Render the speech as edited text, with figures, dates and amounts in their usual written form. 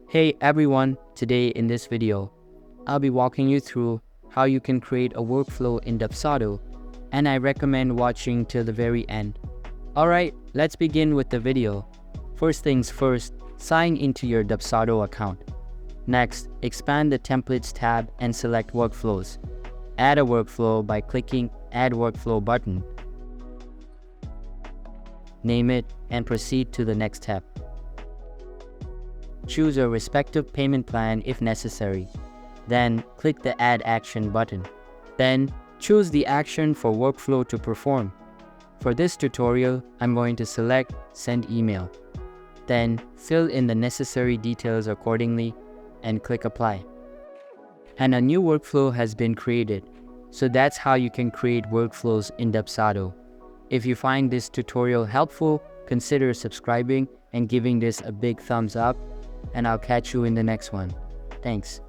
Hey everyone, today in this video, I'll be walking you through how you can create a workflow in Dubsado, and I recommend watching till the very end. Alright, let's begin with the video. First things first, sign into your Dubsado account. Next, expand the Templates tab and select Workflows. Add a workflow by clicking Add Workflow button. Name it and proceed to the next step. Choose a respective payment plan if necessary. Then click the Add Action button. Then choose the action for workflow to perform. For this tutorial, I'm going to select Send Email. Then fill in the necessary details accordingly and click Apply. And a new workflow has been created. So that's how you can create workflows in Dubsado. If you find this tutorial helpful, consider subscribing and giving this a big thumbs up, and I'll catch you in the next one. Thanks.